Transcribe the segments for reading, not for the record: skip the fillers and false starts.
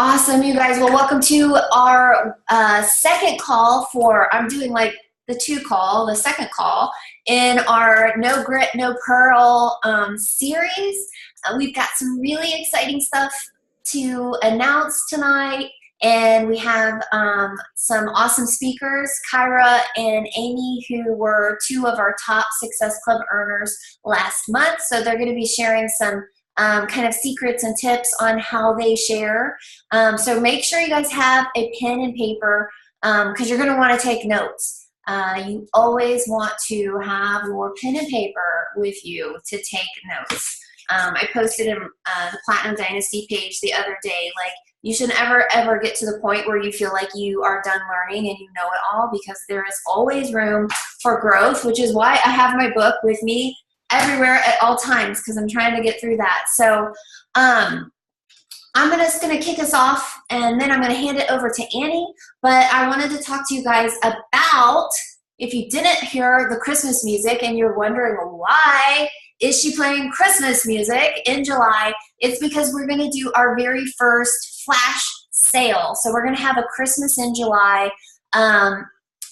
Awesome, you guys. Well, welcome to our second call for, I'm doing like the second call in our No Grit, No Pearl series. We've got some really exciting stuff to announce tonight, and we have some awesome speakers, Kyra and Amy, who were two of our top Success Club earners last month. So they're going to be sharing some kind of secrets and tips on how they share. So make sure you guys have a pen and paper because you're going to want to take notes. You always want to have your pen and paper with you to take notes. I posted in the Platinum Dynasty page the other day, like, you shouldn't ever get to the point where you feel like you are done learning and you know it all, because there is always room for growth, which is why I have my book with me everywhere at all times, because I'm trying to get through that. So I'm just going to kick us off, and then I'm going to hand it over to Annie. But I wanted to talk to you guys about, if you didn't hear the Christmas music and you're wondering why is she playing Christmas music in July, it's because we're going to do our very first flash sale. So we're going to have a Christmas in July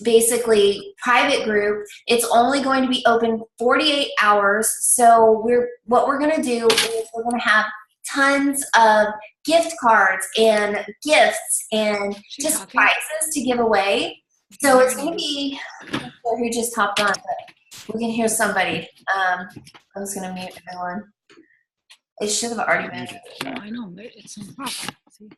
basically private group. It's only going to be open 48 hours. So what we're going to do is we're going to have tons of gift cards and gifts and just prizes to give away. So it's going to be, I'm not sure who just hopped on, but we can hear somebody. I'm just going to mute everyone. It should have already been. I know, it's no problem. See?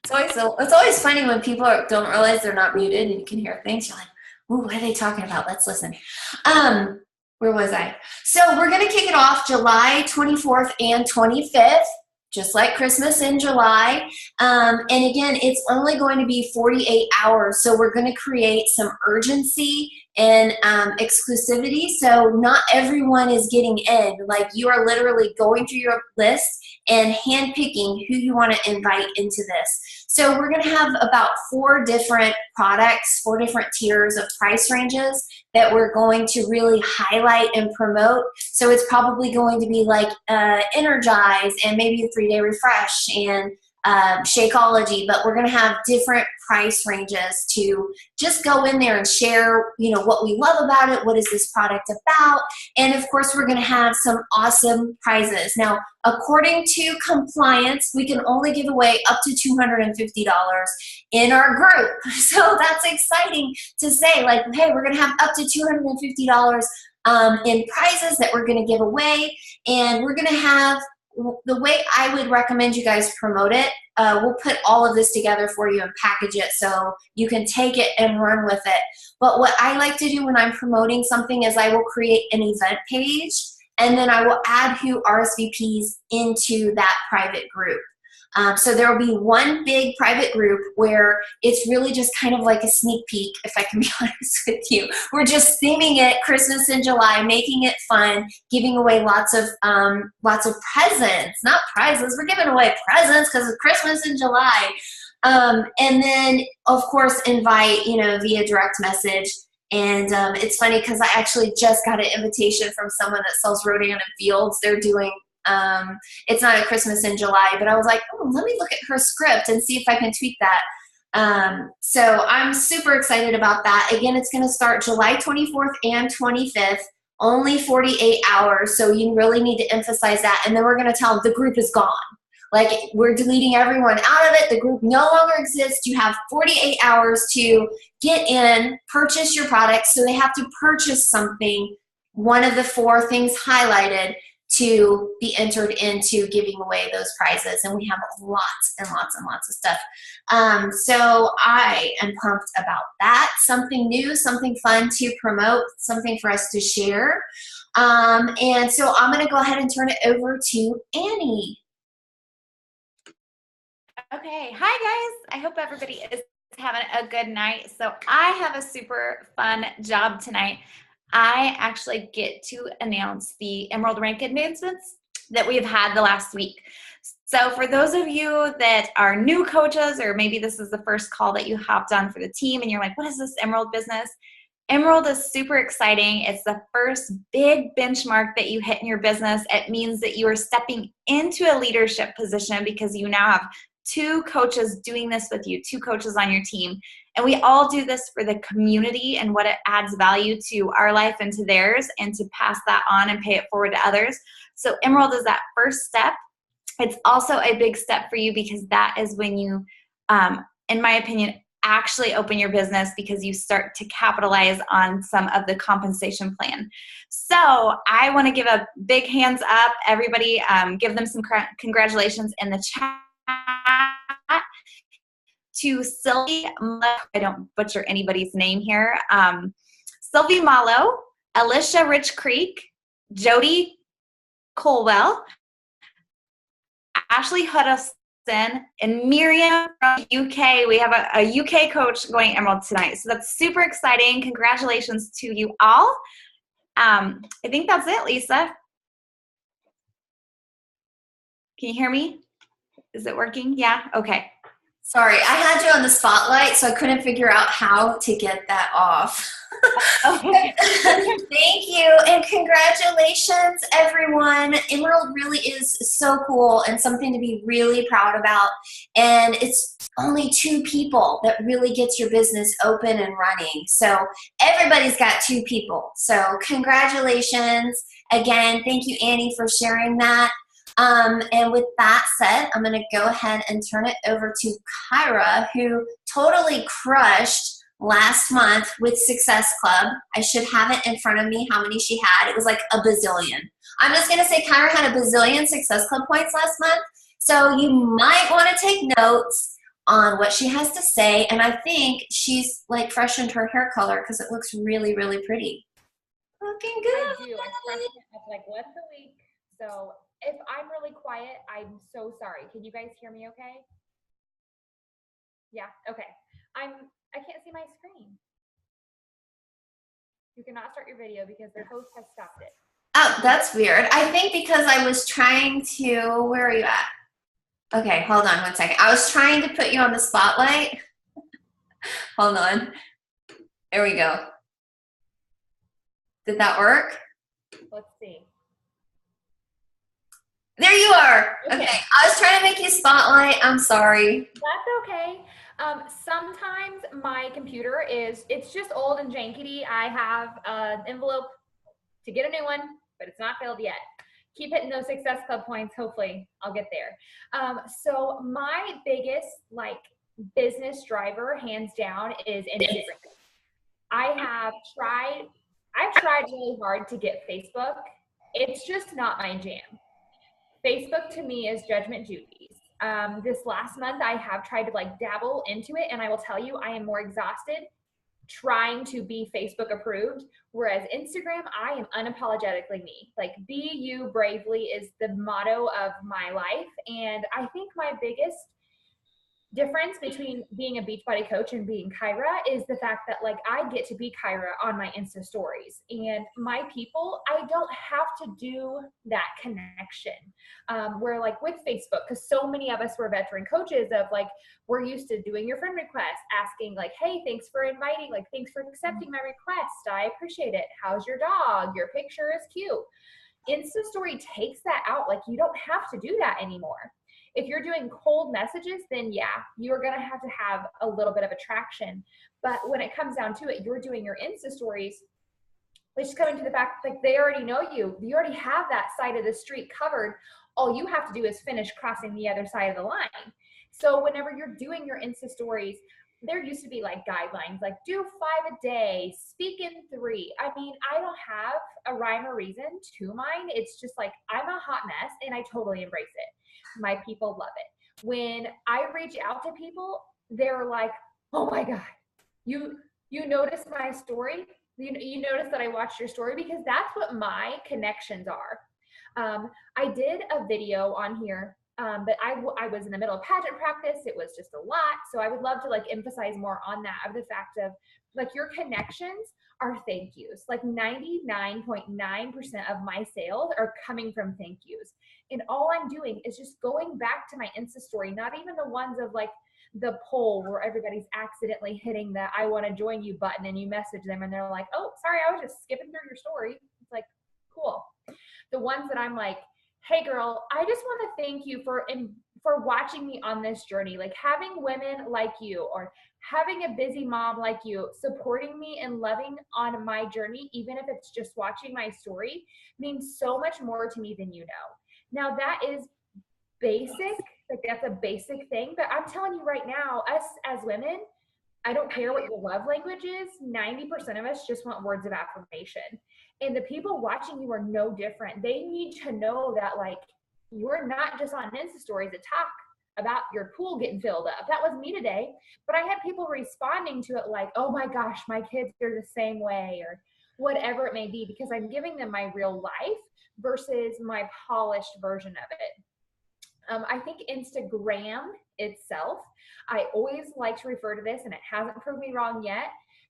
It's always funny when people don't realize they're not muted and you can hear things. You're like, ooh, what are they talking about? Let's listen. Where was I? So we're going to kick it off July 24th and 25th, just like Christmas in July. And again, it's only going to be 48 hours. So we're going to create some urgency and exclusivity. So not everyone is getting in. Like, you are literally going through your list and handpicking who you want to invite into this. So we're going to have about 4 different products, 4 different tiers of price ranges that we're going to really highlight and promote. So it's probably going to be like Energize and maybe a 3-day refresh and Shakeology, but we're going to have different price ranges to just go in there and share, what we love about it, what is this product about, and of course we're going to have some awesome prizes. Now, according to compliance, we can only give away up to $250 in our group. So that's exciting to say, like, hey, we're going to have up to $250 in prizes that we're going to give away, and we're going to have, the way I would recommend you guys promote it, we'll put all of this together for you and package it so you can take it and run with it. But what I like to do when I'm promoting something is I will create an event page, and then I will add who RSVPs into that private group. So there will be one big private group where it's really just kind of like a sneak peek, if I can be honest with you. We're just theming it Christmas in July, making it fun, giving away lots of presents, not prizes. We're giving away presents because it's Christmas in July. And then, of course, invite, via direct message. And it's funny because I actually just got an invitation from someone that sells Rodan and Fields. They're doing it's not a Christmas in July, but I was like, oh, let me look at her script and see if I can tweak that. So I'm super excited about that. Again, it's going to start July 24th and 25th, only 48 hours. So you really need to emphasize that. And then we're going to tell them the group is gone. Like, we're deleting everyone out of it. The group no longer exists. You have 48 hours to get in, purchase your product. So they have to purchase something, one of the 4 things highlighted, to be entered into giving away those prizes. And we have lots and lots and lots of stuff. So I am pumped about that. Something new, something fun to promote, something for us to share. And so I'm going to go ahead and turn it over to Annie. Okay. Hi, guys. I hope everybody is having a good night. So I have a super fun job tonight. I actually get to announce the Emerald rank advancements that we've had the last week. So for those of you that are new coaches, or maybe this is the first call that you hopped on for the team and you're like, what is this Emerald business? Emerald is super exciting. It's the first big benchmark that you hit in your business. It means that you are stepping into a leadership position because you now have two coaches doing this with you, two coaches on your team. And we all do this for the community and what it adds value to our life and to theirs, and to pass that on and pay it forward to others. So Emerald is that first step. It's also a big step for you because that is when you, in my opinion, actually open your business, because you start to capitalize on some of the compensation plan. So I want to give a big hands up. Everybody, give them some congratulations in the chat to Sylvie. I don't butcher anybody's name here. Sylvie Malo, Alicia Rich Creek, Jody Colwell, Ashley Huddleston, and Miriam from UK. We have a UK coach going Emerald tonight. So that's super exciting. Congratulations to you all. I think that's it, Lisa. Can you hear me? Is it working? Yeah? Okay. Sorry, I had you on the spotlight, so I couldn't figure out how to get that off. Okay. Thank you, and congratulations, everyone. Emerald really is so cool and something to be really proud about. And it's only 2 people that really gets your business open and running. So everybody's got 2 people. So congratulations. Again, thank you, Annie, for sharing that. And with that said, I'm going to go ahead and turn it over to Kyra, who totally crushed last month with Success Club. I should have it in front of me how many she had. It was like a bazillion. I'm just going to say Kyra had a bazillion Success Club points last month. So you might want to take notes on what she has to say. And I think she's like freshened her hair color because it looks really, really pretty. Looking good. I do. I freshen it up like once a week. So if I'm really quiet, I'm so sorry. Can you guys hear me okay? Yeah, okay. I can't see my screen. You cannot start your video because the host has stopped it. Oh, that's weird. I think because I was trying to, where are you at? Okay, hold on one second. I was trying to put you on the spotlight. Hold on. There we go. Did that work? Let's see. There you are. Okay. I was trying to make you spotlight. I'm sorry. That's okay. Sometimes my computer it's just old and jankety. I have an envelope to get a new one, but it's not filled yet. Keep hitting those Success Club points. Hopefully I'll get there. So my biggest business driver, hands down, is Instagram. I've tried really hard to get Facebook. It's just not my jam. Facebook to me is Judgment Judy's. This last month I have tried to dabble into it, and I will tell you I am more exhausted trying to be Facebook approved, whereas Instagram, I am unapologetically me. Be you bravely is the motto of my life. And I think my biggest difference between being a Beachbody coach and being Kyra is the fact that I get to be Kyra on my Insta stories, and my people, I don't have to do that connection. Where with Facebook, because so many of us were veteran coaches of we're used to doing your friend request, asking hey, thanks for inviting, thanks for accepting my request. I appreciate it. How's your dog? Your picture is cute. Insta story takes that out. You don't have to do that anymore. If you're doing cold messages, then yeah, you're going to have a little bit of attraction. But when it comes down to it, you're doing your Insta stories, which is coming to the fact they already know you. You already have that side of the street covered. All you have to do is finish crossing the other side of the line. So whenever you're doing your Insta stories, there used to be guidelines, do 5 a day, speak in 3. I mean, I don't have a rhyme or reason to mine. It's just I'm a hot mess and I totally embrace it. My people love it. When I reach out to people, they're like, oh my God, you noticed my story? You noticed that I watched your story? Because that's what my connections are. I did a video on here, but I was in the middle of pageant practice. It was just a lot. So I would love to emphasize more on that, of the fact of your connections are thank yous. 99.9% of my sales are coming from thank yous. And all I'm doing is just going back to my Insta story, not even the ones of the poll where everybody's accidentally hitting the I want to join you button and you message them and they're like, oh, sorry, I was just skipping through your story. It's cool. The ones that I'm hey girl, I just want to thank you for for watching me on this journey. Like having women like you or having a busy mom like you supporting me and loving on my journey, even if it's just watching my story, means so much more to me than you know. Now that is basic, like that's a basic thing, but I'm telling you right now, us as women, I don't care what your love language is, 90% of us just want words of affirmation. And the people watching you are no different. They need to know that like you're not just on Insta stories to talk about your pool getting filled up. That was me today, but I had people responding to it like, oh my gosh, my kids are the same way, or whatever it may be, because I'm giving them my real life versus my polished version of it. I think Instagram itself, I always like to refer to this, and it hasn't proved me wrong yet.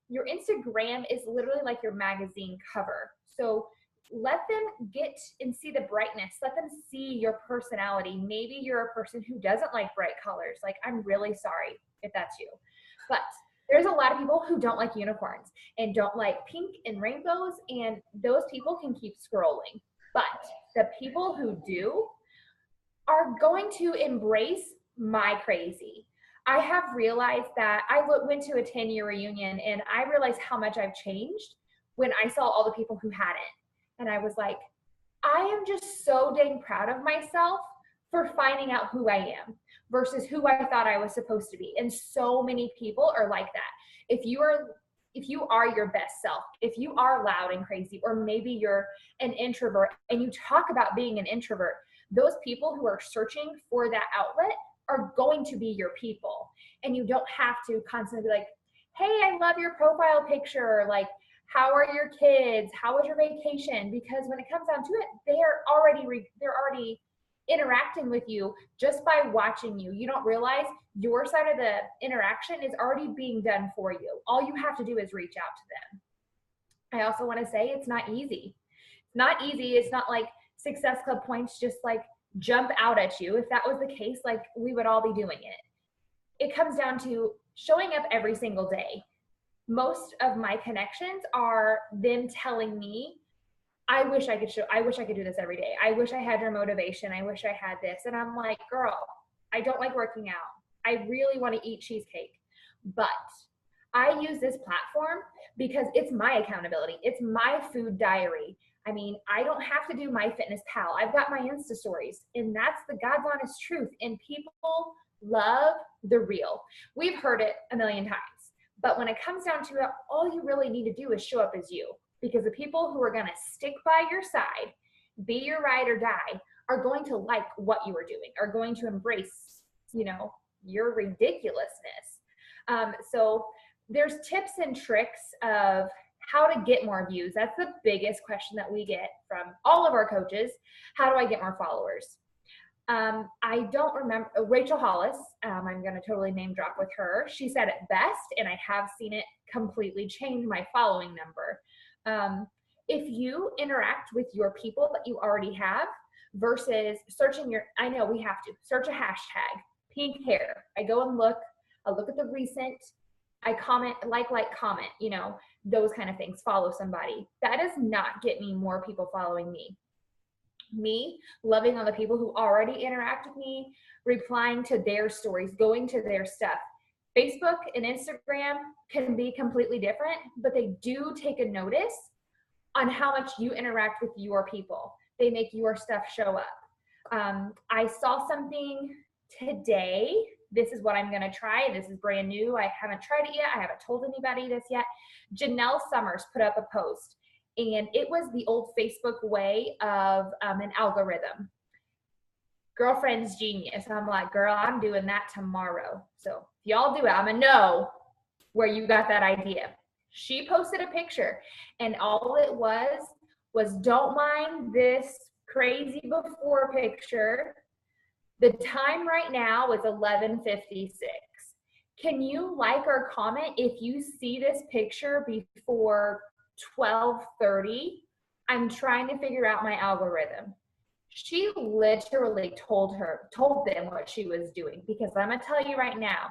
Your Instagram is literally like your magazine cover. So let them get and see the brightness. Let them see your personality. Maybe you're a person who doesn't like bright colors. Like, I'm really sorry if that's you. But there's a lot of people who don't like unicorns and don't like pink and rainbows, and those people can keep scrolling. But the people who do are going to embrace my crazy. I have realized that I went to a 10-year reunion and I realized how much I've changed when I saw all the people who hadn't. And I was like, I am just so dang proud of myself for finding out who I am versus who I thought I was supposed to be. And so many people are like that. If you are your best self, if you are loud and crazy, or maybe you're an introvert and you talk about being an introvert, those people who are searching for that outlet are going to be your people. And you don't have to constantly be like, hey, I love your profile picture. Like, how are your kids? How was your vacation? Because when it comes down to it, they're already interacting with you just by watching you. You don't realize your side of the interaction is already being done for you. All you have to do is reach out to them. I also want to say it's not easy. It's not easy. It's not like Success Club points just like jump out at you. If that was the case, like we would all be doing it. It comes down to showing up every single day. Most of my connections are them telling me, I wish I could do this every day. I wish I had your motivation. I wish I had this. And I'm like, girl, I don't like working out. I really want to eat cheesecake. But I use this platform because it's my accountability. It's my food diary. I mean, I don't have to do MyFitnessPal. I've got my Insta stories, and that's the God's honest truth. And people love the real. We've heard it a million times, but when it comes down to it, all you really need to do is show up as you, because the people who are going to stick by your side, be your ride or die, are going to like what you are doing, are going to embrace, your ridiculousness. So there's tips and tricks of how to get more views. That's the biggest question that we get from all of our coaches. How do I get more followers? I don't remember, Rachel Hollis, I'm going to totally name drop with her. She said it best, and I have seen it completely change my following number. If you interact with your people that you already have versus searching I know we have to search a hashtag, pink hair. I go and look at the recent, I comment, comment, those kind of things, follow somebody. That does not get me more people following me. Me loving on the people who already interact with me, replying to their stories, going to their stuff. Facebook and Instagram can be completely different, but they do take a notice on how much you interact with your people. They make your stuff show up. I saw something today. This is what I'm going to try. This is brand new. I haven't tried it yet. I haven't told anybody this yet. Janelle Summers put up a post, and it was the old Facebook way of an algorithm. Girlfriend's genius. I'm like, girl, I'm doing that tomorrow. So if y'all do it, I'm going to know where you got that idea. She posted a picture, and all it was don't mind this crazy before picture. The time right now is 11:56. Can you like or comment if you see this picture before 12:30? I'm trying to figure out my algorithm. She literally told them what she was doing, because I'm gonna tell you right now,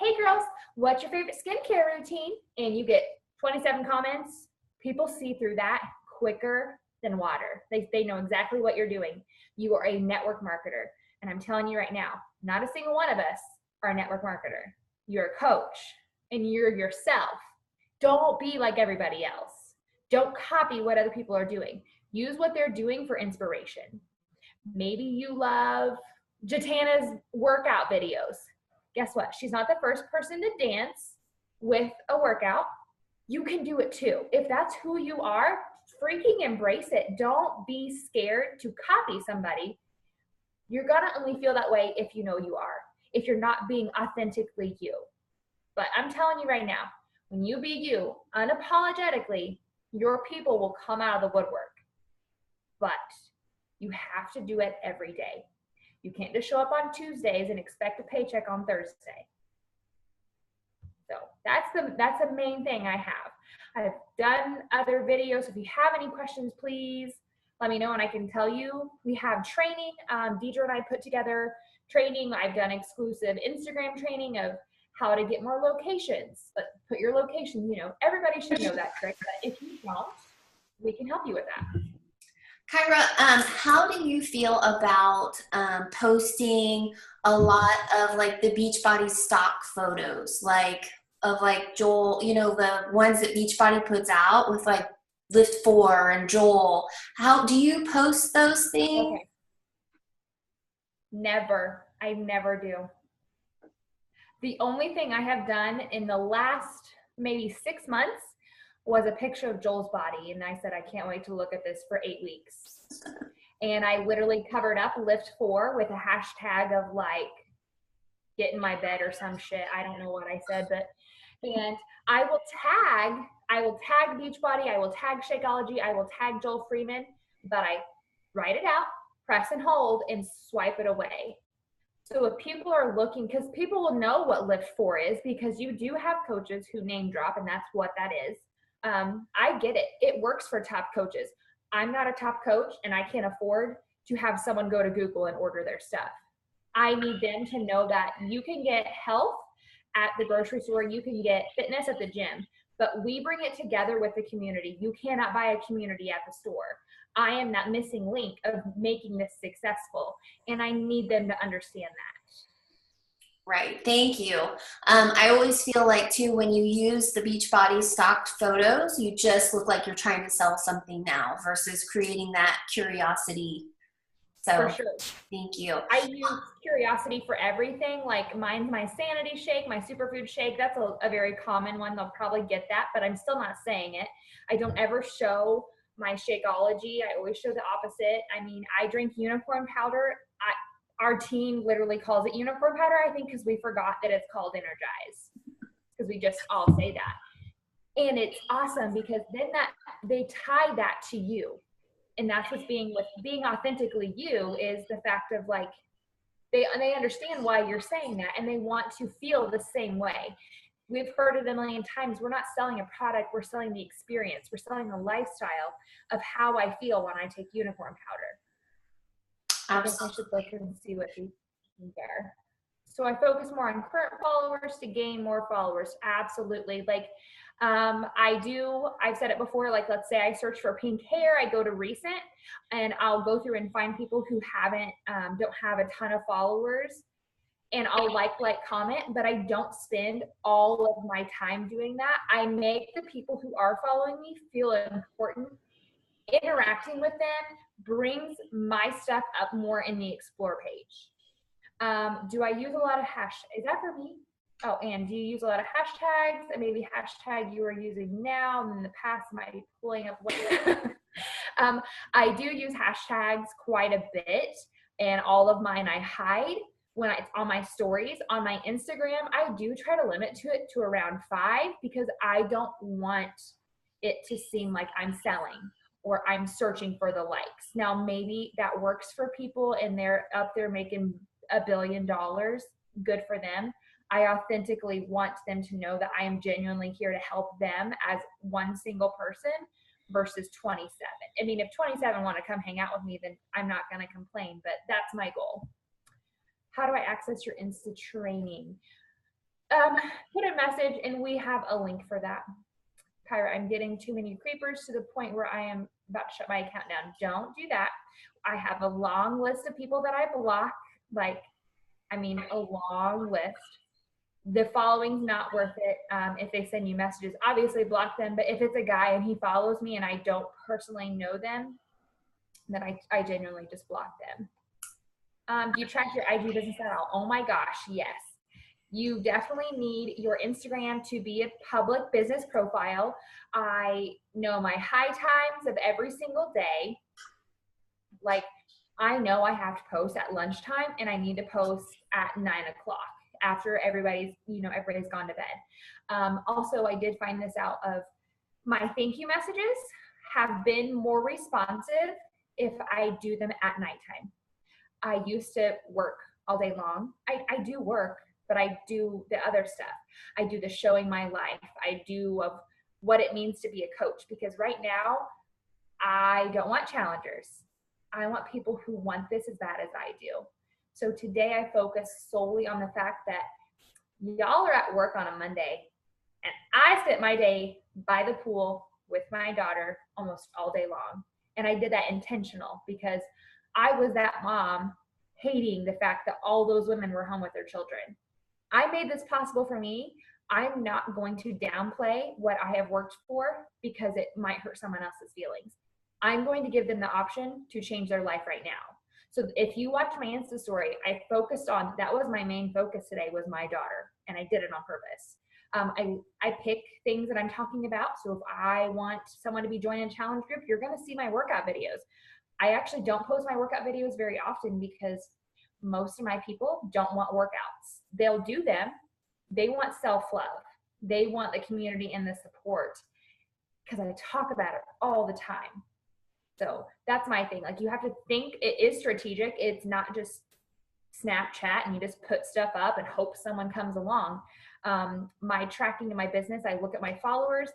hey girls, what's your favorite skincare routine? And you get 27 comments, people see through that quicker than water. They know exactly what you're doing. You are a network marketer. And I'm telling you right now, not a single one of us are a network marketer. You're a coach and you're yourself. Don't be like everybody else. Don't copy what other people are doing. Use what they're doing for inspiration. Maybe you love Jatana's workout videos. Guess what? She's not the first person to dance with a workout. You can do it too. If that's who you are, freaking embrace it. Don't be scared to copy somebody. You're gonna only feel that way if you know you are, if you're not being authentically you. But I'm telling you right now, when you be you, unapologetically, your people will come out of the woodwork. But you have to do it every day. You can't just show up on Tuesdays and expect a paycheck on Thursday. So that's the main thing I have. I've done other videos. If you have any questions, please let me know and I can tell you. We have training. Deidre and I put together training. I've done exclusive Instagram training of how to get more locations. But put your location, everybody should know that trick. But if you don't, we can help you with that. Kyra, how do you feel about posting a lot of like the Beachbody stock photos, of Joel, the ones that Beachbody puts out with like Lift 4 and Joel? How do you post those things? Okay. Never. I never do. The only thing I have done in the last maybe 6 months was a picture of Joel's body. And I said, I can't wait to look at this for 8 weeks. And I literally covered up Lift 4 with a hashtag of like, get in my bed or some shit. I don't know what I said, and I will tag Beachbody, I will tag Shakeology, I will tag Joel Freeman, but I write it out, press and hold, and swipe it away. So if people are looking, because people will know what Lift 4 is, because you do have coaches who name drop, and that's what that is. I get it. It works for top coaches. I'm not a top coach, and I can't afford to have someone go to Google and order their stuff. I need them to know that you can get health at the grocery store, you can get fitness at the gym, but we bring it together with the community. You cannot buy a community at the store. I am that missing link of making this successful, and I need them to understand that. Right. Thank you. I always feel like too, when you use the Beachbody stocked photos, you just look like you're trying to sell something now versus creating that curiosity. So For sure. Thank you. I use curiosity for everything. Like mine's my Sanity Shake, my Superfood Shake. That's a very common one. They'll probably get that, but I'm still not saying it. I don't ever show my Shakeology. I always show the opposite. I mean, I drink unicorn powder. Our team literally calls it unicorn powder, I think, because we forgot that it's called Energize, because we just all say that. And it's awesome because then they tie that to you. And that's what's being authentically you, is the fact of like, they understand why you're saying that, and they want to feel the same way. We've heard it a million times. We're not selling a product. We're selling the experience. We're selling the lifestyle of how I feel when I take unicorn powder. I guess I should look and see what we can there. So I focus more on current followers to gain more followers. Absolutely. Like, I've said it before, like, let's say I search for pink hair, I go to recent, and I'll go through and find people who don't have a ton of followers, and I'll like, comment, but I don't spend all of my time doing that. I make the people who are following me feel important. Interacting with them brings my stuff up more in the explore page. Do I use a lot of hashtags? Is that for me? Oh, and do you use a lot of hashtags? And maybe hashtag you are using now, and in the past might be pulling up later. I do use hashtags quite a bit, and all of mine I hide when it's on my stories. On my Instagram, I do try to limit it to around 5, because I don't want it to seem like I'm selling or I'm searching for the likes. Now, maybe that works for people and they're up there making $1 billion. Good for them. I authentically want them to know that I am genuinely here to help them as one single person versus 27. I mean, if 27 want to come hang out with me, then I'm not going to complain, but that's my goal. How do I access your Insta training? Put a message and we have a link for that. Kyra, I'm getting too many creepers to the point where I am about to shut my account down. Don't do that. I have a long list of people that I block like, I mean, a long list. The following's not worth it. If they send you messages, obviously block them. But if it's a guy and he follows me and I don't personally know them, then I genuinely just block them. Do you track your IG business at all? Oh my gosh, yes. You definitely need your Instagram to be a public business profile. I know my high times of every single day. Like, I know I have to post at lunchtime and I need to post at 9 o'clock after everybody's gone to bed. Also, I did find this out of my thank you messages have been more responsive if I do them at nighttime. I used to work all day long. I do work, but I do the other stuff. I do the showing my life. I do of what it means to be a coach, because right now I don't want challengers. I want people who want this as bad as I do. So today I focus solely on the fact that y'all are at work on a Monday and I spent my day by the pool with my daughter almost all day long. And I did that intentional because I was that mom hating the fact that all those women were home with their children. I made this possible for me. I'm not going to downplay what I have worked for because it might hurt someone else's feelings. I'm going to give them the option to change their life right now. So if you watch my Insta story, I focused on, that was my main focus today, was my daughter, and I did it on purpose. I pick things that I'm talking about. So if I want someone to be joining a challenge group, you're going to see my workout videos. I actually don't post my workout videos very often because most of my people don't want workouts. They'll do them. They want self-love. They want the community and the support because I talk about it all the time. So that's my thing. Like, you have to think it is strategic. It's not just Snapchat and you just put stuff up and hope someone comes along. My tracking in my business, I look at my followers.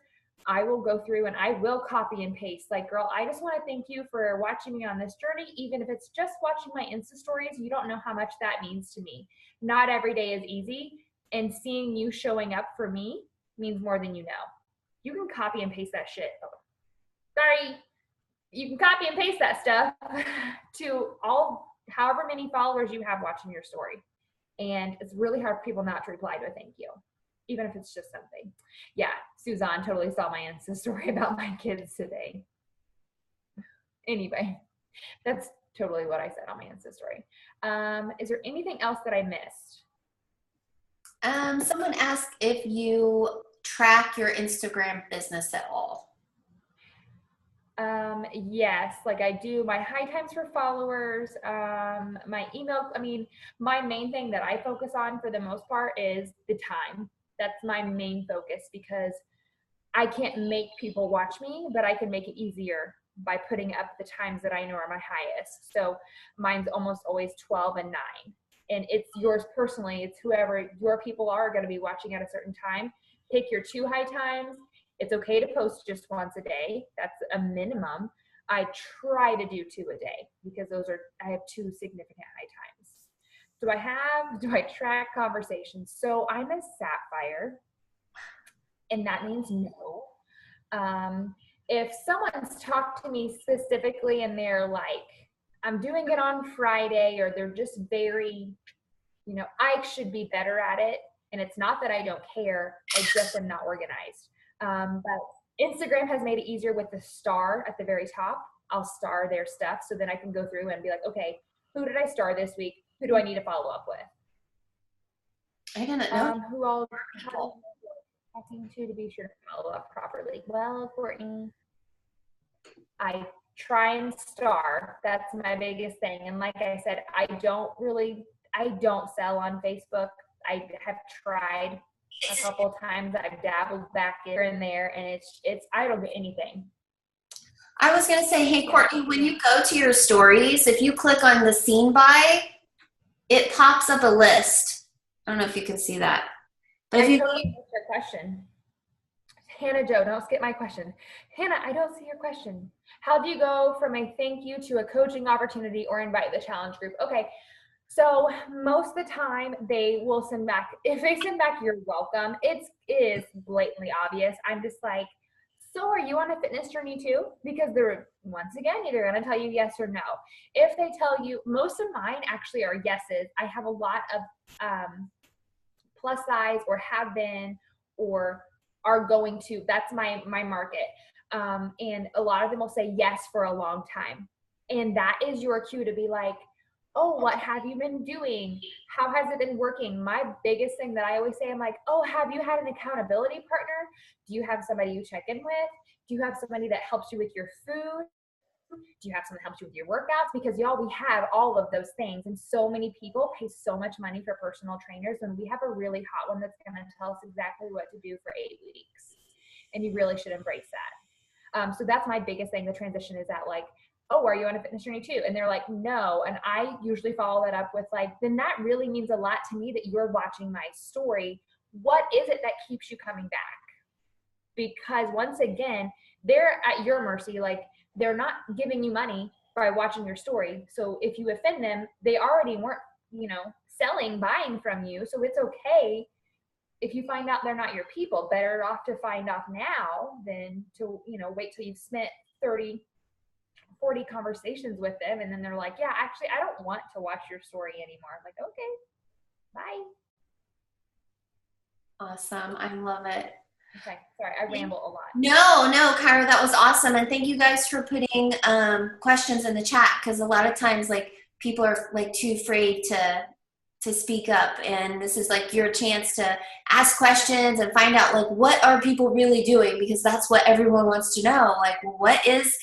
I will go through and I will copy and paste. Like, girl, I just want to thank you for watching me on this journey. Even if it's just watching my Insta stories, you don't know how much that means to me. Not every day is easy. And seeing you showing up for me means more than you know. You can copy and paste that shit. Sorry. You can copy and paste that stuff to however many followers you have watching your story. And it's really hard for people not to reply to a thank you, even if it's just something. Yeah, Suzanne totally saw my Insta story about my kids today. Anyway, that's totally what I said on my Insta story. Is there anything else that I missed? Someone asked if you track your Instagram business at all. Yes, like I do my high times for followers, my email. I mean, my main thing that I focus on for the most part is the time. That's my main focus because I can't make people watch me, but I can make it easier by putting up the times that I know are my highest. So mine's almost always 12 and 9. And it's yours personally. It's whoever your people are going to be watching at a certain time. Pick your 2 high times. It's okay to post just once a day. That's a minimum. I try to do 2 a day because I have 2 significant high times. Do I track conversations? So I'm a Sapphire, and that means no. If someone's talked to me specifically and they're like, I'm doing it on Friday, or they're just very, I should be better at it. And it's not that I don't care. I just am not organized. But Instagram has made it easier with the star at the very top. I'll star their stuff so then I can go through and be like, okay, who did I star this week? Who do I need to follow up with? I didn't know. Who all talking to be sure to follow up properly? Well, Courtney, I try and star. That's my biggest thing. And like I said, I don't sell on Facebook. I have tried a couple of times. I've dabbled back here and there, and it's I don't get anything. I was gonna say, hey Courtney, when you go to your stories, if you click on the seen by, it pops up a list. I don't know if you can see that, but if you totally missed your question, Hannah Joe, don't skip my question. Hannah, I don't see your question. How do you go from a thank you to a coaching opportunity or invite the challenge group? Okay. So most of the time they will send back, if they send back, you're welcome. It is blatantly obvious. I'm just like, So are you on a fitness journey too? Because they're, once again, either going to tell you yes or no. If they tell you, most of mine actually are yeses. I have a lot of plus size or have been or are going to. That's my market. And a lot of them will say yes for a long time. And that is your cue to be like, oh, what have you been doing? How has it been working? My biggest thing that I always say, I'm like, oh, have you had an accountability partner? Do you have somebody you check in with? Do you have somebody that helps you with your food? Do you have someone that helps you with your workouts? Because y'all, we have all of those things. And so many people pay so much money for personal trainers when we have a really hot one that's going to tell us exactly what to do for 8 weeks. And you really should embrace that. So that's my biggest thing. The transition is that like, oh, are you on a fitness journey too? And they're like, no. And I usually follow that up with like, then that really means a lot to me that you're watching my story. What is it that keeps you coming back? Because once again, they're at your mercy. Like, they're not giving you money by watching your story. So if you offend them, they already weren't, buying from you. So it's okay if you find out they're not your people. Better off to find off now than to, wait till you've spent 30, 40 conversations with them. And then they're like, yeah, actually, I don't want to watch your story anymore. I'm like, okay, bye. Awesome. I love it. Okay, sorry, I ramble a lot. No, Kyra, that was awesome. And thank you guys for putting questions in the chat, because a lot of times like people are like too afraid to speak up, and this is like your chance to ask questions and find out like what are people really doing, because that's what everyone wants to know. Like, what is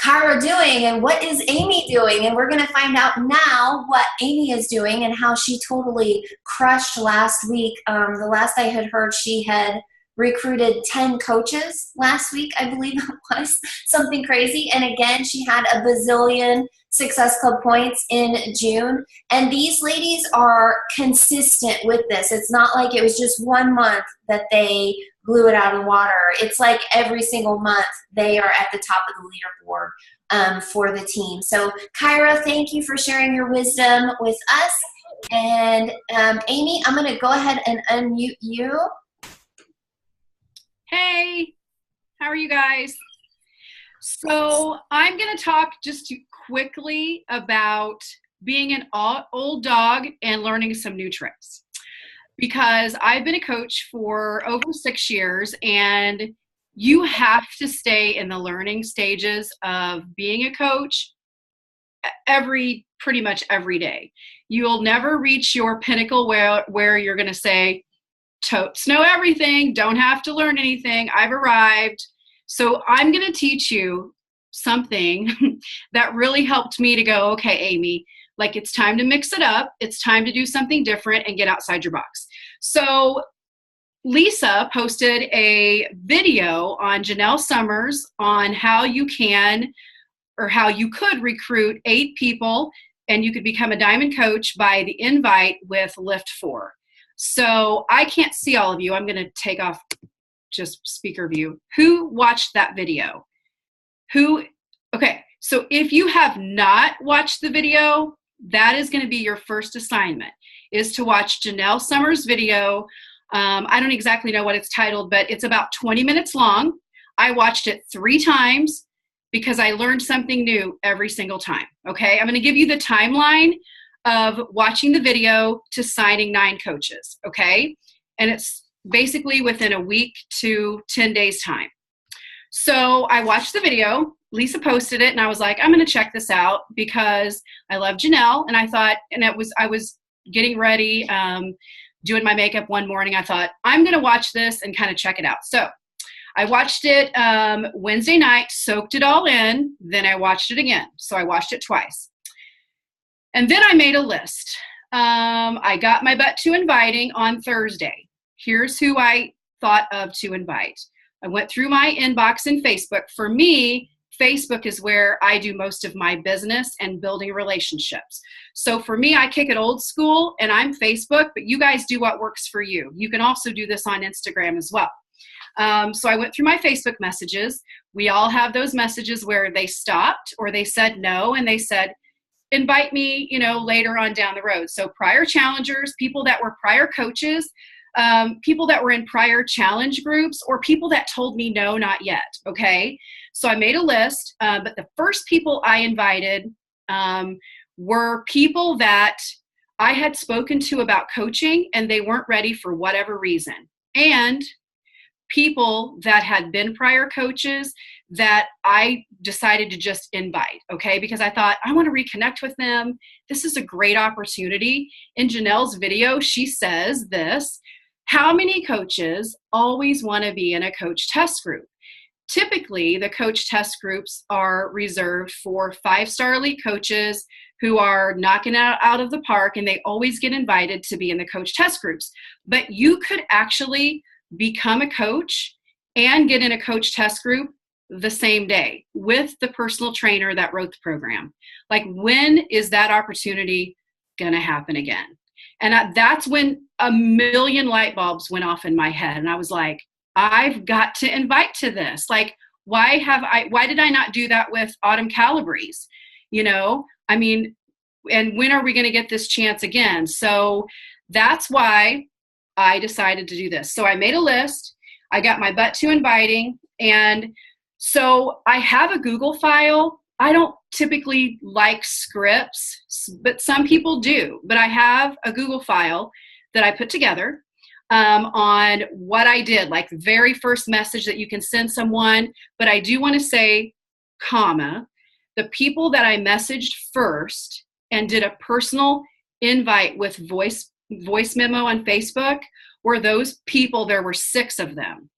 Kyra doing and what is Amy doing? And we're going to find out now what Amy is doing and how she totally crushed last week. The last I had heard, she had recruited 10 coaches last week, I believe it was, something crazy. And again, she had a bazillion Success Club points in June. And these ladies are consistent with this. It's not like it was just 1 month that they blew it out of the water. It's like every single month they are at the top of the leaderboard for the team. So Kyra, thank you for sharing your wisdom with us. And Amy, I'm going to go ahead and unmute you. Hey, how are you guys? So I'm going to talk just quickly about being an old dog and learning some new tricks, because I've been a coach for over 6 years, and you have to stay in the learning stages of being a coach pretty much every day. You'll never reach your pinnacle where you're going to say, totes know everything, don't have to learn anything, I've arrived. So I'm going to teach you something that really helped me to go, okay, Amy, like it's time to mix it up. It's time to do something different and get outside your box. So Lisa posted a video on Janelle Summers on how you can, or how you could recruit 8 people and you could become a diamond coach by the invite with Lift 4. So I can't see all of you. I'm going to take off just speaker view. Who watched that video? Okay, so if you have not watched the video, that is going to be your first assignment, is to watch Janelle Summers' video. I don't exactly know what it's titled, but it's about 20 minutes long. I watched it 3 times because I learned something new every single time. Okay, I'm going to give you the timeline of watching the video to signing 9 coaches, okay? And it's basically within a week to 10 days time. So I watched the video, Lisa posted it, and I was like, I'm gonna check this out because I love Janelle, and I thought, and I was getting ready, doing my makeup one morning, I thought, I'm gonna watch this and kind of check it out. So I watched it Wednesday night, soaked it all in, then I watched it again. So I watched it twice. And then I made a list. I got my butt to inviting on Thursday. Here's who I thought of to invite. I went through my inbox in Facebook. For me, Facebook is where I do most of my business and building relationships. So for me, I kick it old school and I'm Facebook, but you guys do what works for you. You can also do this on Instagram as well. So I went through my Facebook messages. We all have those messages where they stopped or they said no, and they said, invite me, later on down the road. So prior challengers, people that were prior coaches, people that were in prior challenge groups, or people that told me no, not yet. Okay. So I made a list, but the first people I invited were people that I had spoken to about coaching and they weren't ready for whatever reason. And people that had been prior coaches that I decided to just invite, okay? Because I thought, I want to reconnect with them. This is a great opportunity. In Janelle's video, she says this: how many coaches always want to be in a coach test group? Typically, the coach test groups are reserved for 5-star elite coaches who are knocking out of the park, and they always get invited to be in the coach test groups. But you could actually become a coach and get in a coach test group the same day with the personal trainer that wrote the program. Like, when is that opportunity going to happen again? And that's when a million light bulbs went off in my head. And I was like, I've got to invite to this. Like, why did I not do that with Autumn Calabrese? You know, I mean, and when are we going to get this chance again? So that's why I decided to do this. So I made a list. I got my butt to inviting. And so I have a Google file. I don't typically like scripts, but some people do. But I have a Google file that I put together on what I did, like the very first message that you can send someone. But I do want to say, the people that I messaged first and did a personal invite with voice memo on Facebook were those people. There were 6 of them.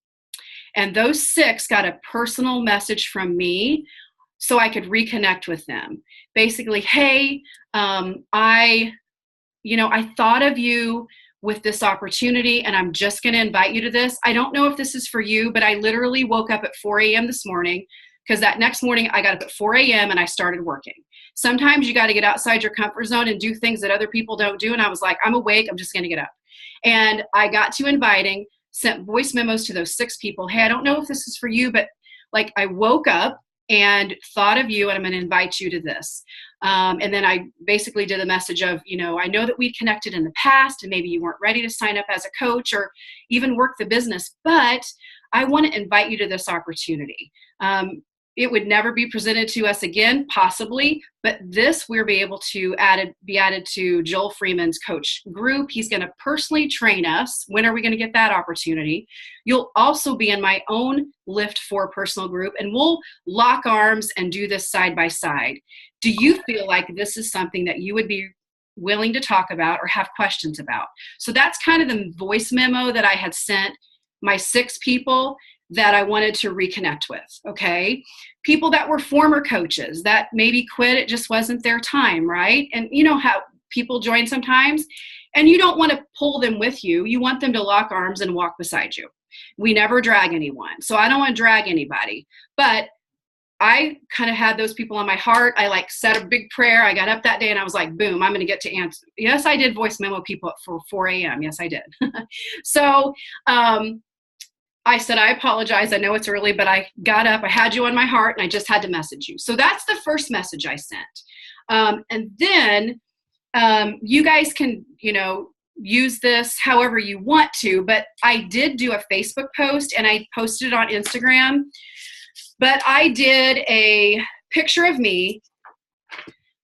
And those 6 got a personal message from me so I could reconnect with them. Basically, hey, I thought of you with this opportunity, and I'm just going to invite you to this. I don't know if this is for you, but I literally woke up at 4 a.m. this morning, because that next morning I got up at 4 a.m. and I started working. Sometimes you got to get outside your comfort zone and do things that other people don't do. And I was like, I'm awake. I'm just going to get up. And I got to inviting, sent voice memos to those 6 people. Hey, I don't know if this is for you, but like, I woke up and thought of you, and I'm going to invite you to this. And then I basically did a message of, I know that we connected in the past and maybe you weren't ready to sign up as a coach or even work the business, but I want to invite you to this opportunity. It would never be presented to us again, possibly, but this we'll be able to be added to Joel Freeman's coach group. He's going to personally train us. When are we going to get that opportunity? You'll also be in my own Lift 4 personal group, and we'll lock arms and do this side by side. Do you feel like this is something that you would be willing to talk about or have questions about? So that's kind of the voice memo that I had sent my 6 people that I wanted to reconnect with, okay? People that were former coaches that maybe quit, it just wasn't their time, right? And you know how people join sometimes, and you don't want to pull them with you. You want them to lock arms and walk beside you. We never drag anyone, so I don't want to drag anybody. But I kind of had those people on my heart. I said a big prayer. I got up that day and I was like, boom, I'm going to get to answer. Yes, I did voice memo people for 4 a.m. Yes, I did. So, I said, I apologize. I know it's early, but I got up, I had you on my heart, and I just had to message you. So that's the first message I sent. And then you guys can, use this however you want to, but I did do a Facebook post and I posted it on Instagram, but I did a picture of me.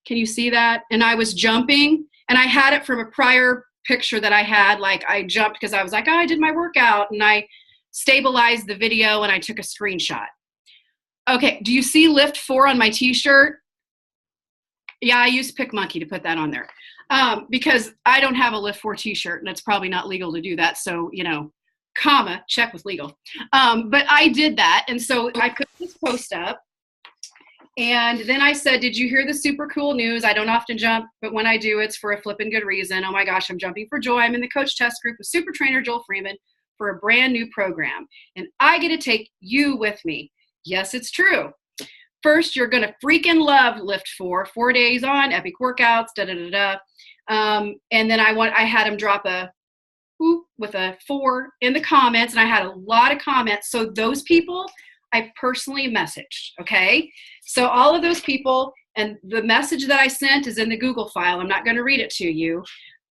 Can you see that? And I was jumping, and I had it from a prior picture that I had. Like, I jumped because I was like, I did my workout, and I stabilized the video and I took a screenshot. Okay, do you see Lift 4 on my t-shirt? Yeah, I used PicMonkey to put that on there because I don't have a Lift 4 t-shirt, and it's probably not legal to do that. So, check with legal. But I did that, and so I put this post up, and then I said, did you hear the super cool news? I don't often jump, but when I do, it's for a flippin' good reason. Oh my gosh, I'm jumping for joy. I'm in the coach test group with super trainer Joel Freeman for a brand new program, and I get to take you with me. Yes, it's true. First, you're going to freaking love Lift 4, 4 days on, epic workouts, and then I had him drop a with a 4 in the comments, and I had a lot of comments. So those people I personally messaged, okay? So all of those people, and the message that I sent is in the Google file. I'm not going to read it to you,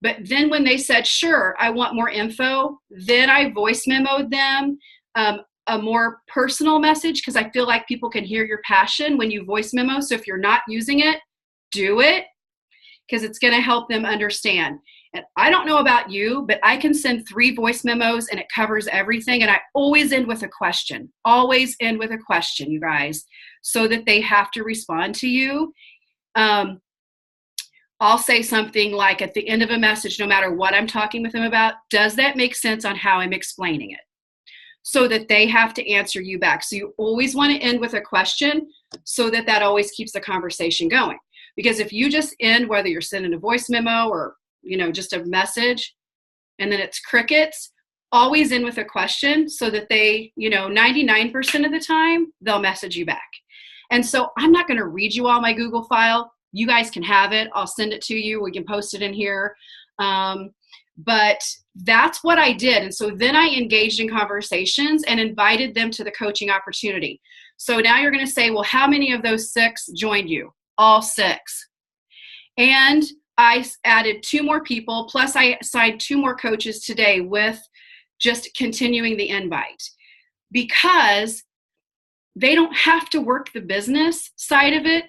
But then when they said, sure, I want more info, then I voice memoed them a more personal message, because I feel like people can hear your passion when you voice memo. So if you're not using it, do it, because it's going to help them understand. And I don't know about you, but I can send 3 voice memos and it covers everything. And I always end with a question, you guys, so that they have to respond to you. I'll say something like at the end of a message, no matter what I'm talking with them about, does that make sense on how I'm explaining it? So that they have to answer you back. So you always want to end with a question so that that always keeps the conversation going. Because if you just end, whether you're sending a voice memo or, just a message, and then it's crickets, always end with a question so that they, 99% of the time, they'll message you back. And so I'm not going to read you all my Google file. You guys can have it. I'll send it to you. We can post it in here. But that's what I did. And so then I engaged in conversations and invited them to the coaching opportunity. So now you're going to say, well, how many of those 6 joined you? All 6. And I added 2 more people, plus I assigned 2 more coaches today with just continuing the invite, because they don't have to work the business side of it,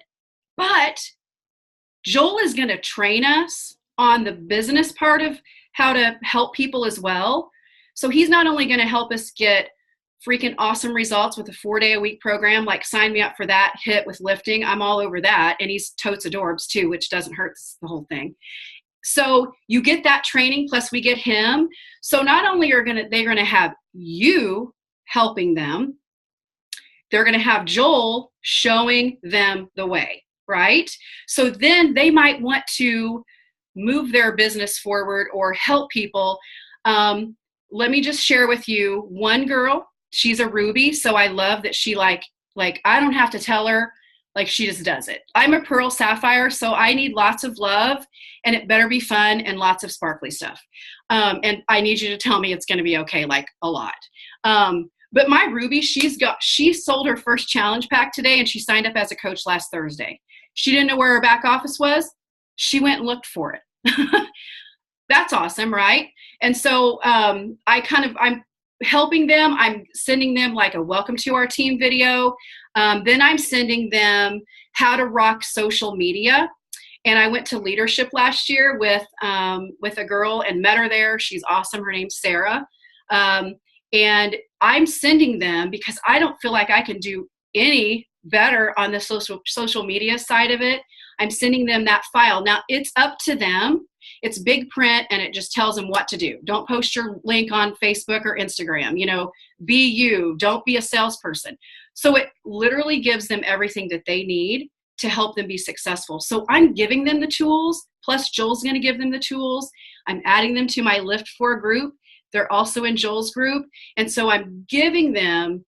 but Joel is going to train us on the business part of how to help people as well. So he's not only going to help us get freaking awesome results with a 4-day-a-week program, like sign me up for that, hit with lifting. I'm all over that. And he's totes adorbs too, which doesn't hurt the whole thing. So you get that training, plus we get him. So not only they're going to have you helping them, they're going to have Joel showing them the way, right? So then they might want to move their business forward or help people. Let me just share with you one girl. She's a Ruby, so I love that she like I don't have to tell her, like she just does it. I'm a Pearl Sapphire, so I need lots of love, and it better be fun and lots of sparkly stuff. And I need you to tell me it's going to be okay, like a lot. But my Ruby, she sold her first challenge pack today, and she signed up as a coach last Thursday. She didn't know where her back office was. She went and looked for it. That's awesome, right? And so I'm helping them. I'm sending them like a welcome to our team video. Then I'm sending them how to rock social media. And I went to leadership last year with a girl and met her there. She's awesome. Her name's Sarah. And I'm sending them because I don't feel like I can do any better on the social media side of it. I'm sending them that file. Now it's up to them. It's big print and it just tells them what to do. Don't post your link on Facebook or Instagram, be you, don't be a salesperson. So it literally gives them everything that they need to help them be successful. So I'm giving them the tools, plus Joel's going to give them the tools. I'm adding them to my Lift For group. They're also in Joel's group. And so I'm giving them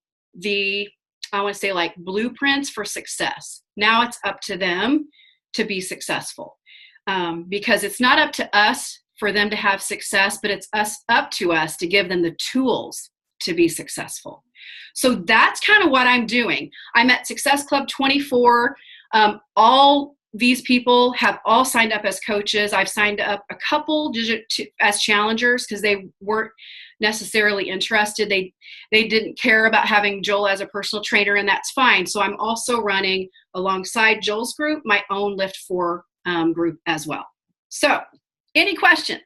blueprints for success. Now it's up to them to be successful. Because it's not up to us for them to have success, but it's up to us to give them the tools to be successful. So that's kind of what I'm doing. I'm at Success Club 24. All these people have all signed up as coaches. I've signed up a couple as challengers because they weren't necessarily interested. They didn't care about having Joel as a personal trainer, and that's fine. So I'm also running alongside Joel's group my own Lift For group as well. So, any questions?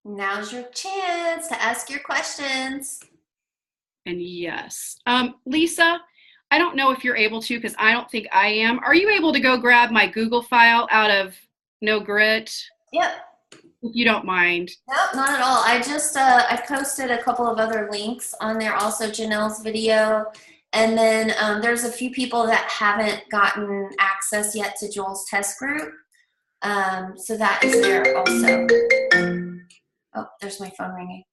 Now's your chance to ask your questions. And yes. Lisa, I don't know if you're able to, because I don't think I am. Are you able to go grab my Google file out of No Grit? Yep. If you don't mind. Nope, not at all. I just I posted a couple of other links on there, also Janelle's video. And then there's a few people that haven't gotten access yet to Joel's test group. So that is there also. Oh, there's my phone ringing.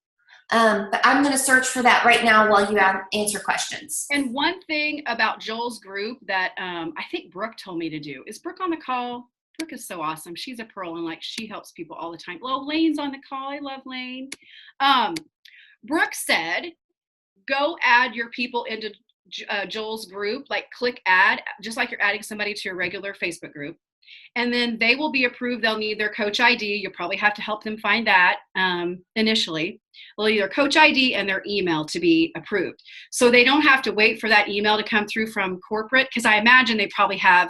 But I'm going to search for that right now while you answer questions. And one thing about Joel's group that I think Brooke told me to do. Is Brooke on the call? Brooke is so awesome. She's a pearl and she helps people all the time. Well, Lane's on the call. I love Lane. Brooke said, go add your people into Joel's group, like click add, just like you're adding somebody to your regular Facebook group. And then they will be approved. They'll need their coach ID. You'll probably have to help them find that initially. They'll need their coach ID and their email to be approved. So they don't have to wait for that email to come through from corporate, because I imagine they probably have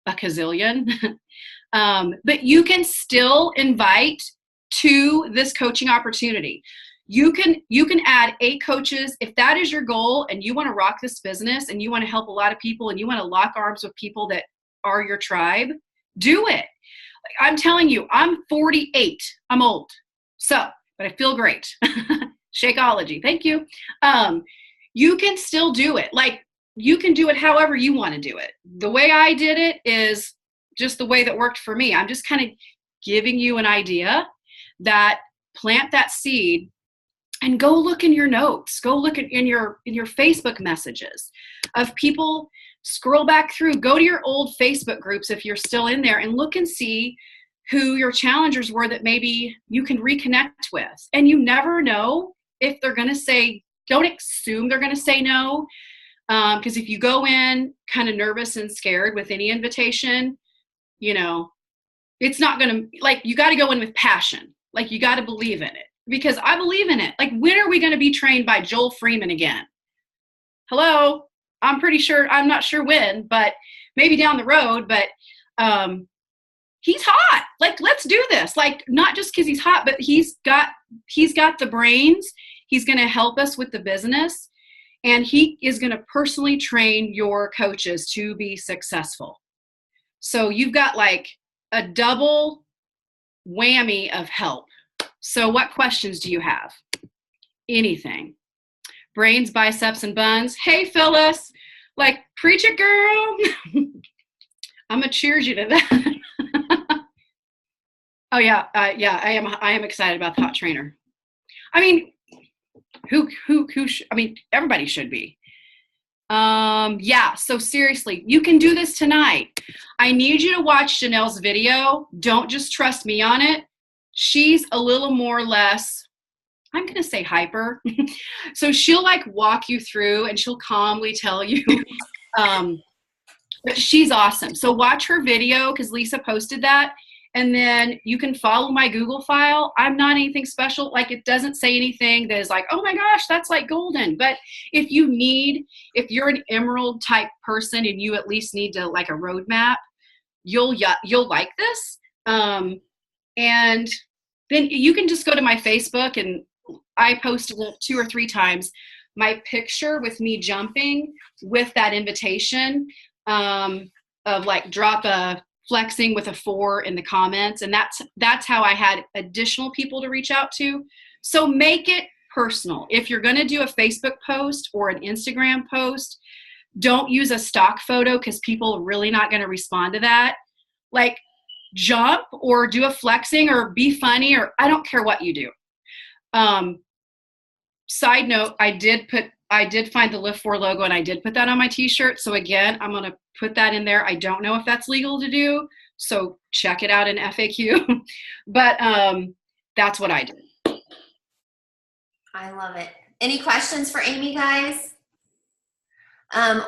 a gazillion. But you can still invite to this coaching opportunity. You can add 8 coaches if that is your goal, and you want to rock this business and you want to help a lot of people and you want to lock arms with people that are your tribe. Do it. I'm telling you, I'm 48. I'm old. So, but I feel great. Shakeology. Thank you. You can still do it. Like, you can do it however you want to do it. The way I did it is just the way that worked for me. I'm just kind of giving you an idea that plant that seed, and go look in your notes. Go look in your Facebook messages of people. Scroll back through, go to your old Facebook groups if you're still in there, and look and see who your challengers were that maybe you can reconnect with. And you never know if they're going to say, don't assume they're going to say no. Because if you go in kind of nervous and scared with any invitation, you know, it's not going to, like, you got to go in with passion. Like, you got to believe in it, because I believe in it. Like, when are we going to be trained by Joel Freeman again? Hello? I'm pretty sure, I'm not sure when, but maybe down the road, but he's hot. Like, let's do this. Like, not just because he's hot, but he's got the brains. He's going to help us with the business, and he is going to personally train your coaches to be successful. So you've got like a double whammy of help. So what questions do you have? Anything. Brains, biceps, and buns. Hey, Phyllis, like, preach it, girl. I'm gonna cheers you to that. Oh yeah, I am excited about the hot trainer. I mean, everybody should be. Yeah, so seriously, you can do this tonight. I need you to watch Janelle's video. Don't just trust me on it. She's a little more or less, I'm going to say hyper. So she'll like walk you through and she'll calmly tell you, but she's awesome. So watch her video, because Lisa posted that. And then you can follow my Google file. I'm not anything special. Like, it doesn't say anything that is like, oh my gosh, that's like golden. But if you're an emerald type person and you at least need to like a roadmap, you'll like this. And then you can just go to my Facebook, and I posted it 2 or 3 times, my picture with me jumping with that invitation of like drop a flexing with a 4 in the comments. And that's how I had additional people to reach out to. So make it personal. If you're going to do a Facebook post or an Instagram post, don't use a stock photo, because people are really not going to respond to that. Like, jump or do a flexing or be funny, or I don't care what you do. Side note, I did find the Lift 4 logo, and I did put that on my t-shirt. So again, I'm going to put that in there. I don't know if that's legal to do, so check it out in FAQ. But that's what I did. I love it. Any questions for Amy, guys?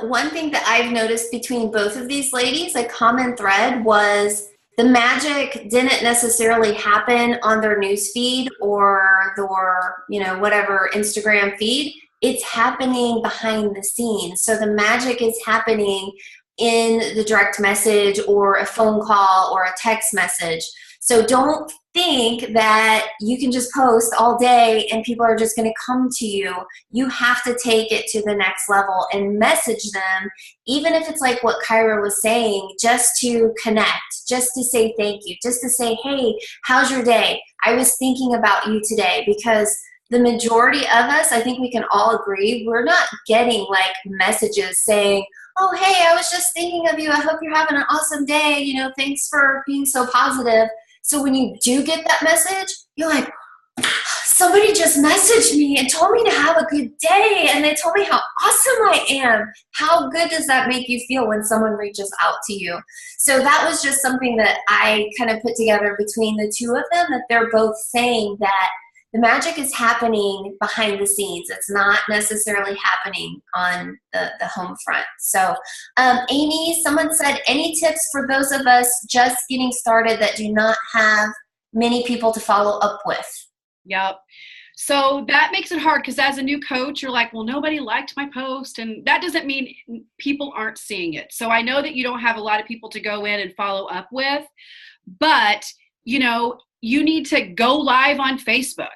One thing that I've noticed between both of these ladies, a common thread, was the magic didn't necessarily happen on their news feed or their, whatever Instagram feed. It's happening behind the scenes. So the magic is happening in the direct message or a phone call or a text message. So don't think that you can just post all day and people are just going to come to you. You have to take it to the next level and message them, even if it's like what Kyra was saying, just to connect, just to say thank you, just to say, hey, how's your day? I was thinking about you today, because the majority of us, I think we can all agree, we're not getting like messages saying, oh, hey, I was just thinking of you. I hope you're having an awesome day. Thanks for being so positive. So when you do get that message, you're like, somebody just messaged me and told me to have a good day, and they told me how awesome I am. How good does that make you feel when someone reaches out to you? So that was just something that I kind of put together between the two of them, that they're both saying that the magic is happening behind the scenes. It's not necessarily happening on the home front. So, Amy, someone said, any tips for those of us just getting started that do not have many people to follow up with? Yep. So that makes it hard because as a new coach, you're like, well, nobody liked my post. And that doesn't mean people aren't seeing it. So I know that you don't have a lot of people to go in and follow up with, but you need to go live on Facebook,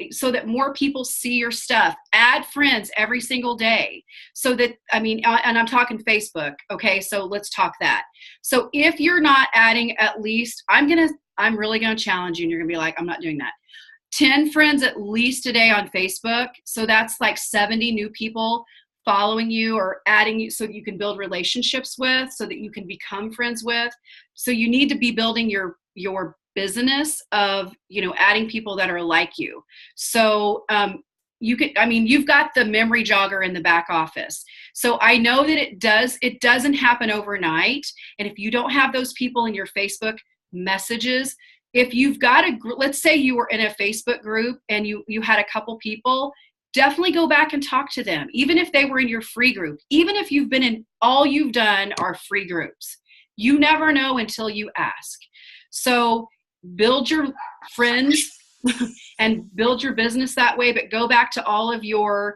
so that more people see your stuff. Add friends every single day so that, and I'm talking Facebook. Okay. So let's talk that. So if you're not adding at least, I'm really going to challenge you and you're going to be like, I'm not doing that. 10 friends at least a day on Facebook. So that's like 70 new people following you or adding you so that you can build relationships with, so that you can become friends with. So you need to be building your business of, adding people that are like you. So you've got the memory jogger in the back office. So I know that it doesn't happen overnight. And if you don't have those people in your Facebook messages, if you've got let's say you were in a Facebook group and you had a couple people, definitely go back and talk to them. Even if they were in your free group, even if you've been in, all you've done are free groups. You never know until you ask. So build your friends and build your business that way, but go back to all of your,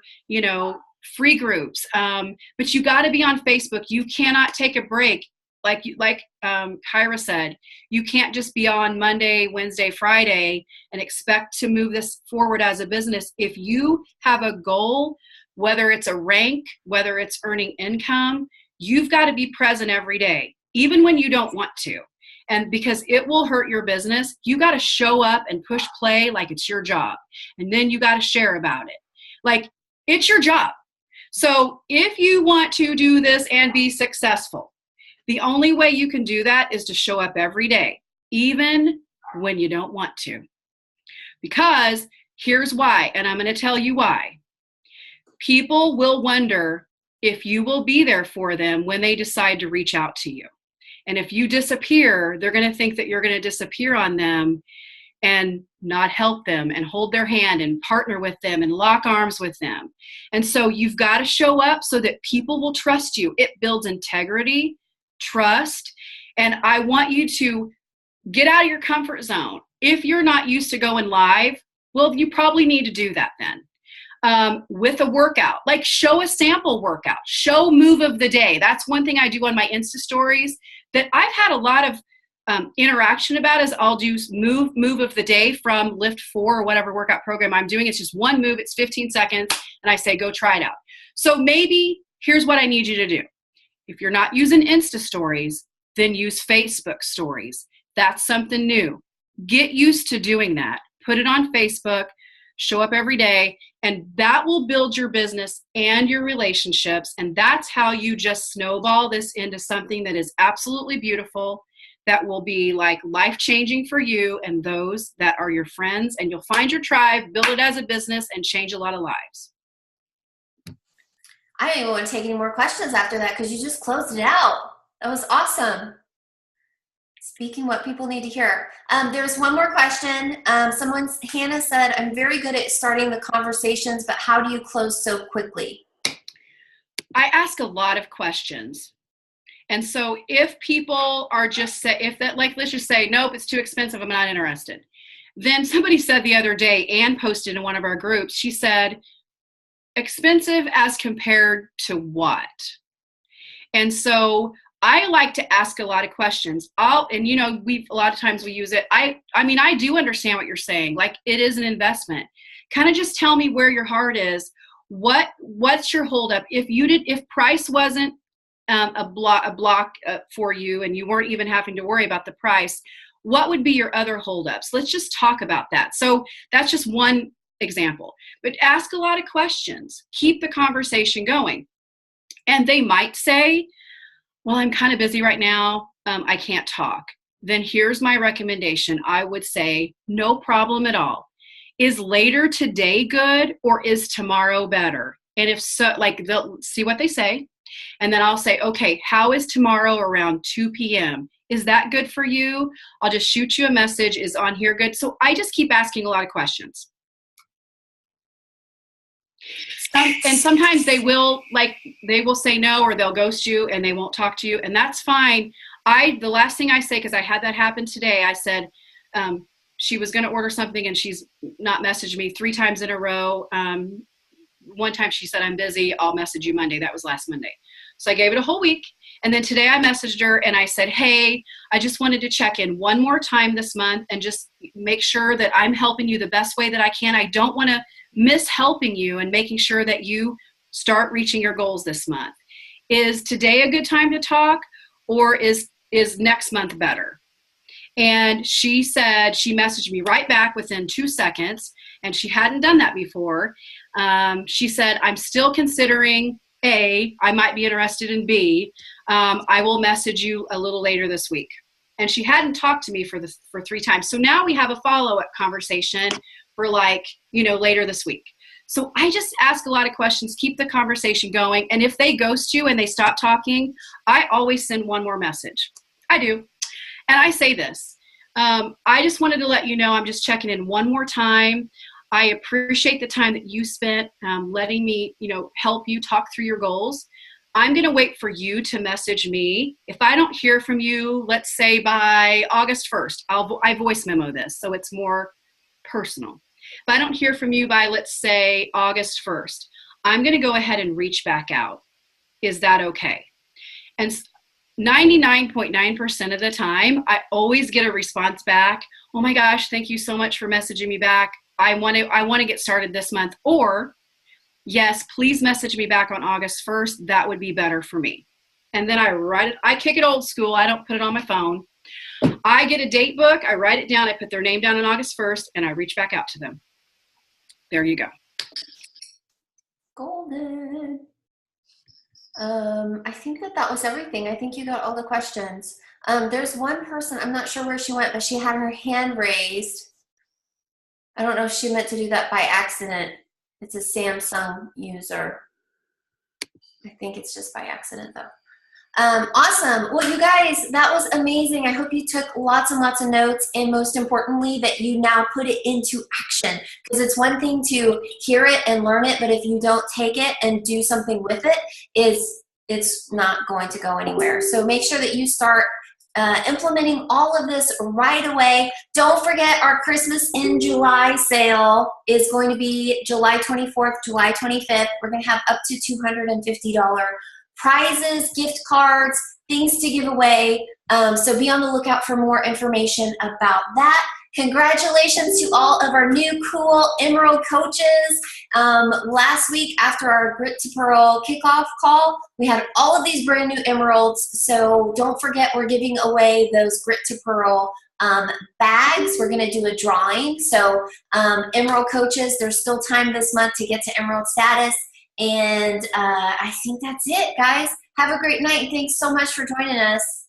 free groups. But you got to be on Facebook. You cannot take a break. Like Kyra said, you can't just be on Monday, Wednesday, Friday and expect to move this forward as a business. If you have a goal, whether it's a rank, whether it's earning income, you've got to be present every day, even when you don't want to. And because it will hurt your business, you got to show up and push play like it's your job. And then you got to share about it. Like it's your job. So if you want to do this and be successful, the only way you can do that is to show up every day, even when you don't want to. Because here's why, and I'm going to tell you why. People will wonder if you will be there for them when they decide to reach out to you. And if you disappear, they're going to think that you're going to disappear on them and not help them and hold their hand and partner with them and lock arms with them. And so you've got to show up so that people will trust you. It builds integrity, trust, and I want you to get out of your comfort zone. If you're not used to going live, well, you probably need to do that then. With a workout, like show a sample workout, show move of the day. That's one thing I do on my Insta stories that I've had a lot of interaction about is I'll do move of the day from Lift 4 or whatever workout program I'm doing. It's just one move, it's 15 seconds, and I say, go try it out. So maybe here's what I need you to do. If you're not using Insta stories, then use Facebook stories. That's something new. Get used to doing that. Put it on Facebook, show up every day, and that will build your business and your relationships. And that's how you just snowball this into something that is absolutely beautiful, that will be like life-changing for you and those that are your friends. And you'll find your tribe, build it as a business, and change a lot of lives. I don't even want to take any more questions after that because you just closed it out. That was awesome. Speaking what people need to hear. There's one more question. Hannah said, I'm very good at starting the conversations, but how do you close so quickly? I ask a lot of questions. And so if people are just let's just say, nope, it's too expensive, I'm not interested. Then somebody said the other day, Ann posted in one of our groups, she said, expensive as compared to what? And so I like to ask a lot of questions. A lot of times we use it. I do understand what you're saying. Like it is an investment. Kind of just tell me where your heart is. What's your holdup? If price wasn't a block for you and you weren't even having to worry about the price, what would be your other holdups? Let's just talk about that. So that's just one example, but ask a lot of questions. Keep the conversation going. And they might say, well, I'm kind of busy right now. I can't talk. Then here's my recommendation. I would say, no problem at all. Is later today good or is tomorrow better? And if so, they'll see what they say. And then I'll say, okay, how is tomorrow around 2 p.m.? Is that good for you? I'll just shoot you a message. Is on here good? So I just keep asking a lot of questions. And sometimes they will say no, or they'll ghost you and they won't talk to you, and that's fine. The last thing I say, because I had that happen today, I said she was going to order something and she's not messaged me 3 times in a row. One time she said, I'm busy, I'll message you Monday. That was last Monday. So I gave it a whole week. And then today I messaged her and I said, hey, I just wanted to check in one more time this month and just make sure that I'm helping you the best way that I can. I don't want to miss helping you and making sure that you start reaching your goals this month. Is today a good time to talk, or is next month better? And she said, she messaged me right back within 2 seconds, and she hadn't done that before. She said, I'm still considering A, I might be interested in B. I will message you a little later this week. And she hadn't talked to me for 3 times. So now we have a follow-up conversation for later this week. So I just ask a lot of questions, keep the conversation going. And if they ghost you and they stop talking, I always send one more message. I do. And I say this, I just wanted to let you know I'm just checking in one more time. I appreciate the time that you spent letting me, help you talk through your goals. I'm going to wait for you to message me. If I don't hear from you, let's say by August 1st, I voice memo this, so it's more personal. If I don't hear from you by, let's say, August 1st, I'm going to go ahead and reach back out. Is that okay? And 99.9% of the time, I always get a response back. Oh my gosh, thank you so much for messaging me back. I want to get started this month. Or, yes, please message me back on August 1st. That would be better for me. And then I write it. I kick it old school. I don't put it on my phone. I get a date book. I write it down. I put their name down on August 1st, and I reach back out to them. There you go. Golden. I think that was everything. I think you got all the questions. There's one person, I'm not sure where she went, but she had her hand raised. I don't know if she meant to do that by accident. It's a Samsung user. I think it's just by accident though. Awesome. Well, you guys, that was amazing. I hope you took lots and lots of notes, and most importantly, that you now put it into action, because it's one thing to hear it and learn it, but if you don't take it and do something with it, it's not going to go anywhere. So make sure that you start implementing all of this right away. Don't forget our Christmas in July sale is going to be July 24th, July 25th. We're going to have up to $250 prizes, gift cards, things to give away. So be on the lookout for more information about that. Congratulations to all of our new cool Emerald coaches. Last week after our Grit to Pearl kickoff call, we had all of these brand new emeralds. So don't forget, we're giving away those Grit to Pearl bags. We're going to do a drawing. So Emerald coaches, there's still time this month to get to Emerald status. And I think that's it, guys. Have a great night. Thanks so much for joining us.